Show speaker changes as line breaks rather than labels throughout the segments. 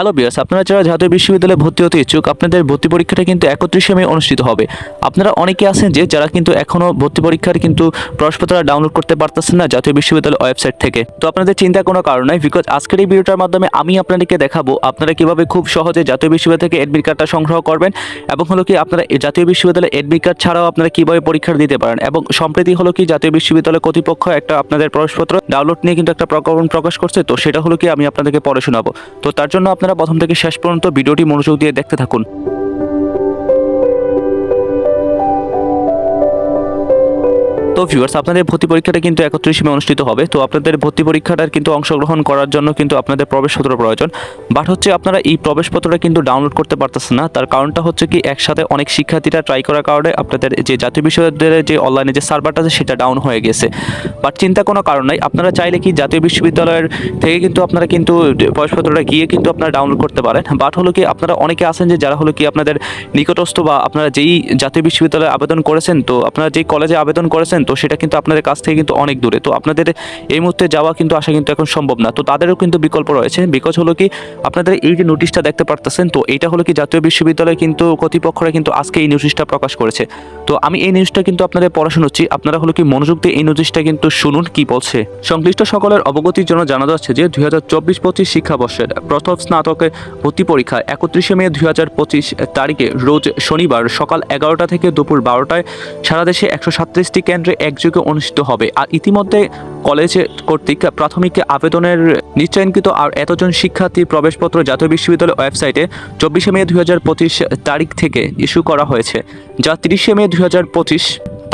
Hello viewers, আপনারা যারা জাতীয় বিশ্ববিদ্যালয়ে ভর্তি হতে ইচ্ছুক, আপনাদের ভর্তি পরীক্ষাটা কিন্তু 31শে মে অনুষ্ঠিত হবে। আপনারা অনেকে আছেন যারা কিন্তু এখনো ভর্তি পরীক্ষার কিন্তু প্রশ্নপত্র ডাউনলোড করতে পারতেছেন না জাতীয় বিশ্ববিদ্যালয় ওয়েবসাইট থেকে। তো আপনাদের চিন্তার কোনো কারণ নাই, বিকজ আজকের এই ভিডিওটার মাধ্যমে আমি আপনাদেরকে দেখাবো আপনারা কিভাবে খুব সহজে জাতীয় বিশ্ববিদ্যালয় থেকে অ্যাডমিট কার্ডটা সংগ্রহ করবেন, এবং হলো কি আপনারা জাতীয় বিশ্ববিদ্যালয়ে অ্যাডমিট কার্ড ছাড়াও আপনারা কিভাবে পরীক্ষা দিতে পারেন। এবং সম্প্রতি হলো কি জাতীয় বিশ্ববিদ্যালয় কর্তৃপক্ষ একটা আপনাদের প্রশ্নপত্র ডাউনলোড নিয়ে কিন্তু একটা প্রজ্ঞাপন প্রকাশ করছে। তো সেটা হলো কি আমি আপনাদেরকে পড়ে শোনাবো। তো তার জন্য আপনারা প্রথম থেকে শেষ পর্যন্ত ভিডিওটি মনোযোগ দিয়ে দেখতে থাকুন। তো ভিউয়ার্স, আপনাদের ভর্তি পরীক্ষাটা কিন্তু 31শে মে অনুষ্ঠিত হবে। তো আপনাদের ভর্তি পরীক্ষাটার কিন্তু অংশগ্রহণ করার জন্য কিন্তু আপনাদের প্রবেশপত্র প্রয়োজন। বাট হচ্ছে আপনারা এই প্রবেশপত্রটা কিন্তু ডাউনলোড করতে পারতেছেন না। তার কারণটা হচ্ছে কি একসাথে অনেক শিক্ষার্থীরা ট্রাই করার কারণে আপনাদের যে জাতীয় বিশ্ববিদ্যালয়ের যে অনলাইনে যে সার্ভারটা আছে সেটা ডাউন হয়ে গেছে। বাট চিন্তা কোনো কারণ নাই, আপনারা চাইলে কি জাতীয় বিশ্ববিদ্যালয়ের থেকে কিন্তু আপনারা কিন্তু প্রবেশপত্রটা গিয়ে কিন্তু আপনারা ডাউনলোড করতে পারেন। বাট হলো কি আপনারা অনেকে আছেন যারা হলো কি আপনাদের নিকটস্থ বা আপনারা যেই জাতীয় বিশ্ববিদ্যালয়ে আবেদন করেছেন, তো আপনারা যেই কলেজে আবেদন করেছেন তো সেটা কিন্তু আপনাদের কাছ থেকে কিন্তু অনেক দূরে। তো আপনাদের এই মুহূর্তে যাওয়া কিন্তু আসা কিন্তু এখন সম্ভব না। তো তাদেরও কিন্তু বিকল্প রয়েছে, বিকজ হলো কি আপনাদের এই যে নোটিশটা দেখতে পারতেছেন, তো এটা হলো কি জাতীয় বিশ্ববিদ্যালয় কিন্তু কর্তৃপক্ষরা কিন্তু আজকে এই নোটিশটা প্রকাশ করেছে। তো আমি এই নিউজটা কিন্তু আপনাদের পড়াশোনা হচ্ছি, আপনারা হলো কি মনোযোগ দিয়ে এই নোটিশটা কিন্তু শুনুন কি বলছে। সংশ্লিষ্ট সকলের অবগতির জন্য জানা যাচ্ছে যে 2024-25 শিক্ষাবর্ষের প্রথম স্নাতকের ভর্তি পরীক্ষা 31শে মে 2025 তারিখে রোজ শনিবার সকাল 11টা থেকে দুপুর 12টায় সারা দেশে 137টি কেন্দ্রে একযোগে অনুষ্ঠিত হবে। আর ইতিমধ্যে কলেজ কর্তৃক প্রাথমিক আবেদনের নিশ্চয়নকৃত আর এতজন শিক্ষার্থী প্রবেশপত্র জাতীয় বিশ্ববিদ্যালয় ওয়েবসাইটে 24শে মে 2025 তারিখ থেকে ইস্যু করা হয়েছে, যা 30শে মে 2025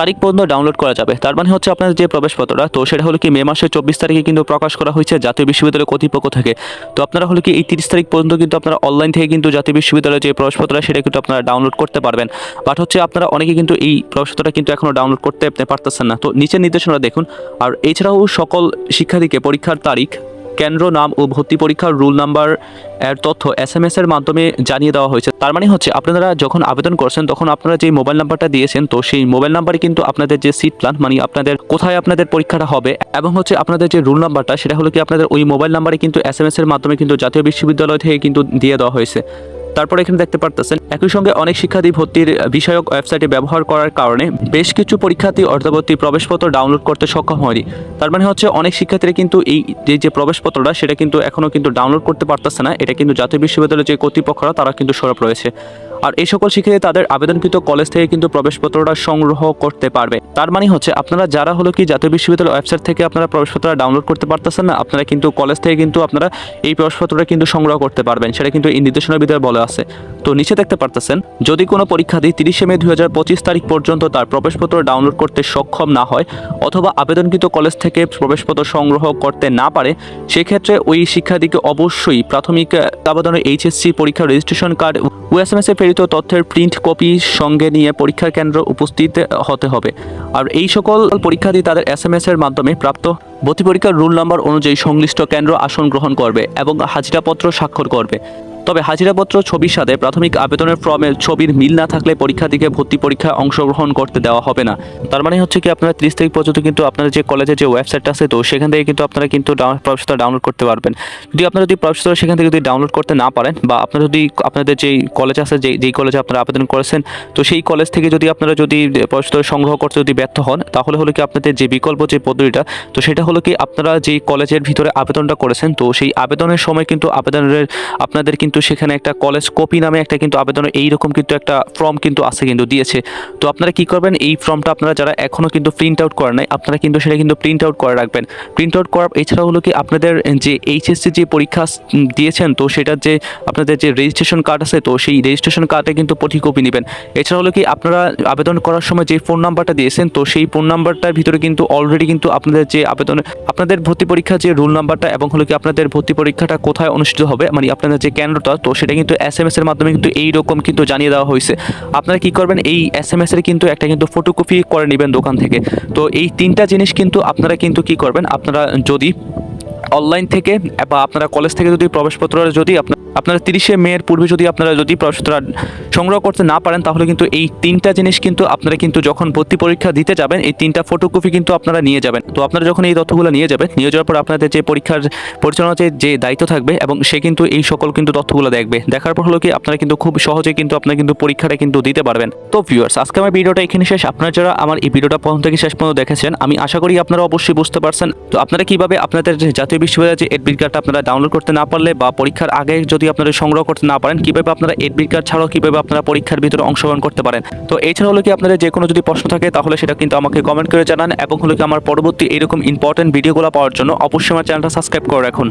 তারিখ পর্যন্ত ডাউনলোড করা যাবে। তার মানে হচ্ছে আপনাদের যে প্রবেশপত্রটা, তো সেটা হলো কি মে মাসের 24 তারিখে কিন্তু প্রকাশ করা হয়েছে জাতীয় বিশ্ববিদ্যালয় কর্তৃপক্ষ থেকে। তো আপনারা হলো কি এই 30 তারিখ পর্যন্ত কিন্তু আপনারা অনলাইন থেকে কিন্তু জাতীয় বিশ্ববিদ্যালয়ের যে প্রবেশপত্র সেটা কিন্তু আপনারা ডাউনলোড করতে পারবেন। বাট হচ্ছে আপনারা অনেকে কিন্তু এই প্রবেশপত্রটা কিন্তু এখনও ডাউনলোড করতে পারতেছেন না। তো নিচের নির্দেশনা দেখুন। আর এছাড়াও সকল শিক্ষার্থীকে পরীক্ষার তারিখ, কেন্দ্র, নাম ও ভর্তি পরীক্ষার রুল নাম্বার এর তথ্য SMS এর মাধ্যমে জানিয়ে দেওয়া হয়েছে। তার মানে হচ্ছে আপনারা যখন আবেদন করছেন তখন আপনারা যে মোবাইল নাম্বারটা দিয়েছেন, তো সেই মোবাইল নাম্বারে কিন্তু আপনাদের যে সিট প্ল্যান মানে আপনাদের কোথায় আপনাদের পরীক্ষাটা হবে এবং হচ্ছে আপনাদের যে রুল নাম্বারটা সেটা হলো কি আপনাদের ওই মোবাইল নাম্বারে কিন্তু SMS এর মাধ্যমে কিন্তু জাতীয় বিশ্ববিদ্যালয় থেকে কিন্তু দিয়ে দেওয়া হয়েছে। তারপরে এখানে দেখতে পারতেছেন একই সঙ্গে অনেক শিক্ষার্থী ভর্তির বিষয়ক ওয়েবসাইটে ব্যবহার করার কারণে বেশ কিছু পরীক্ষার্থী অর্ধবর্তী প্রবেশপত্র ডাউনলোড করতে সক্ষম হয়নি। তার মানে হচ্ছে অনেক শিক্ষার্থীরা কিন্তু এই যে প্রবেশপত্রটা সেটা কিন্তু এখনও কিন্তু ডাউনলোড করতে পারতেছে না। এটা কিন্তু জাতীয় বিশ্ববিদ্যালয়ের যে কর্তৃপক্ষরা তারা কিন্তু সরব রয়েছে। আর এই সকল শিক্ষার্থী তাদের আবেদনকৃত কলেজ থেকে কিন্তু প্রবেশপত্রটা সংগ্রহ করতে পারবে। তার মানে হচ্ছে আপনারা যারা হলো কি জাতীয় বিশ্ববিদ্যালয় ওয়েবসাইট থেকে আপনারা প্রবেশপত্র ডাউনলোড করতে পারতেছেন না, আপনারা কিন্তু কলেজ থেকে কিন্তু আপনারা এই প্রবেশপত্রটা কিন্তু সংগ্রহ করতে পারবেন। সেটা কিন্তু এই নির্দেশনার ভিতরে বলা আছে। তো নিচে দেখতে পারতেছেন, যদি কোনো পরীক্ষার্থী 30শে মে 2025 তারিখ পর্যন্ত তার প্রবেশপত্র ডাউনলোড করতে সক্ষম না হয় অথবা আবেদনকৃত কলেজ থেকে প্রবেশপত্র সংগ্রহ করতে না পারে, সেক্ষেত্রে ওই শিক্ষার্থীকে অবশ্যই প্রাথমিক আবেদনের HSC পরীক্ষার রেজিস্ট্রেশন কার্ড ও SMS এ প্রেরিত তথ্যের প্রিন্ট কপি সঙ্গে নিয়ে পরীক্ষার কেন্দ্র উপস্থিত হতে হবে। আর এই সকল পরীক্ষার্থী তাদের SMS এর মাধ্যমে প্রাপ্ত ভর্তি পরীক্ষার রুল নাম্বার অনুযায়ী সংশ্লিষ্ট কেন্দ্র আসন গ্রহণ করবে এবং হাজিরাপত্র স্বাক্ষর করবে। তবে হাজিরাপত্র ছবির সাথে প্রাথমিক আবেদনের ফর্মের ছবির মিল না থাকলে পরীক্ষার্থীকে ভর্তি পরীক্ষায় অংশগ্রহণ করতে দেওয়া হবে না। তার মানে হচ্ছে কি আপনারা 30 তারিখ পর্যন্ত কিন্তু আপনাদের যে কলেজের যে ওয়েবসাইটটা আছে তো সেখান থেকে কিন্তু আপনারা কিন্তু প্রবেশপত্র ডাউনলোড করতে পারবেন। যদি প্রবেশপত্র সেখান থেকে যদি ডাউনলোড করতে না পারেন, বা আপনারা যদি আপনাদের যেই কলেজ আছে যেই কলেজে আপনারা আবেদন করেছেন তো সেই কলেজ থেকে যদি আপনারা প্রবেশপত্র সংগ্রহ করতে ব্যর্থ হন, তাহলে হলো কি আপনাদের যে বিকল্প যে পদ্ধতিটা, তো সেটা হলো কি আপনারা যেই কলেজের ভিতরে আবেদনটা করেছেন তো সেই আবেদনের সময় কিন্তু আপনাদের কিন্তু সেখানে একটা কলেজ কপি নামে একটা কিন্তু আবেদনের এইরকম কিন্তু একটা ফর্ম কিন্তু আছে কিন্তু দিয়েছে। তো আপনারা কি করবেন, এই ফর্মটা আপনারা যারা এখনও কিন্তু প্রিন্ট আউট করেন নাই আপনারা কিন্তু সেটা কিন্তু প্রিন্ট আউট করে রাখবেন। প্রিন্ট আউট করার এছাড়া হলো কি আপনাদের যে HSC যে পরীক্ষা দিয়েছেন তো সেটার যে আপনাদের যে রেজিস্ট্রেশন কার্ড আছে তো সেই রেজিস্ট্রেশন কার্ডে কিন্তু ফটোকপি নেবেন। এছাড়া হলো কি আপনারা আবেদন করার সময় যে ফোন নাম্বারটা দিয়েছেন তো সেই ফোন নাম্বারটার ভিতরে কিন্তু অলরেডি কিন্তু আপনাদের যে আবেদনের আপনাদের ভর্তি পরীক্ষার যে রুল নাম্বারটা এবং হলো কি আপনাদের ভর্তি পরীক্ষাটা কোথায় অনুষ্ঠিত হবে মানে আপনাদের যে কেন্দ্রটা তো সেটা কিন্তু SMS এর মাধ্যমে কিন্তু এইরকম কিন্তু জানিয়ে দেওয়া হয়েছে। আপনারা কি করবেন, এই SMS এর কিন্তু একটা কিন্তু ফটোকপি করে নেবেন দোকান থেকে। তো এই তিনটা জিনিস কিন্তু আপনারা কিন্তু কি করবেন, আপনারা যদি অনলাইন থেকে বা আপনারা কলেজ থেকে যদি প্রবেশপত্র যদি আপনার আপনারা 30শে মের পূর্বে যদি প্রবেশপত্র সংগ্রহ করতে না পারেন তাহলে কিন্তু এই 3টা জিনিস কিন্তু আপনারা কিন্তু যখন ভর্তি পরীক্ষা দিতে যাবেন এই 3টা ফটোকপি কিন্তু আপনারা নিয়ে যাবেন। তো আপনারা যখন এই তথ্যগুলো নিয়ে যাওয়ার পর আপনাদের যে পরীক্ষার পরিচালনার যে দায়িত্ব থাকবে এবং সে কিন্তু এই সকল কিন্তু তথ্যগুলো দেখবে। দেখার পর হলো কি আপনারা কিন্তু খুব সহজে কিন্তু আপনারা কিন্তু পরীক্ষাটা কিন্তু দিতে পারবেন। তো ভিউয়ার্স, আজকে আমার ভিডিওটা এখানে শেষ। আপনারা যারা আমার এই ভিডিওটা প্রথম থেকে শেষ পর্যন্ত দেখেছেন আমি আশা করি আপনারা অবশ্যই বুঝতে পারছেন। তো আপনারা কিভাবে আপনাদের জাতীয় বিশ্ববিদ্যালয়ের যে এডমিট কার্ডটা আপনারা ডাউনলোড করতে না পারলে বা পরীক্ষার আগে যদি আপনারা সংগ্রহ করতে না পারেন কিভাবে আপনারা এডমিট কার্ড ছাড়াও কিভাবে আপনারা পরীক্ষার ভিতরে অংশগ্রহণ করতে পারেন। তো এছাড়া হলো কি আপনাদের যে কোনো যদি প্রশ্ন থাকে তাহলে সেটা কিন্তু আমাকে কমেন্ট করে জানান এবং হলো কি আমার পরবর্তী এরকম ইম্পর্টেন্ট ভিডিওগুলো পাওয়ার জন্য অবশ্যই আমার চ্যানেলটা সাবস্ক্রাইব করে রাখুন।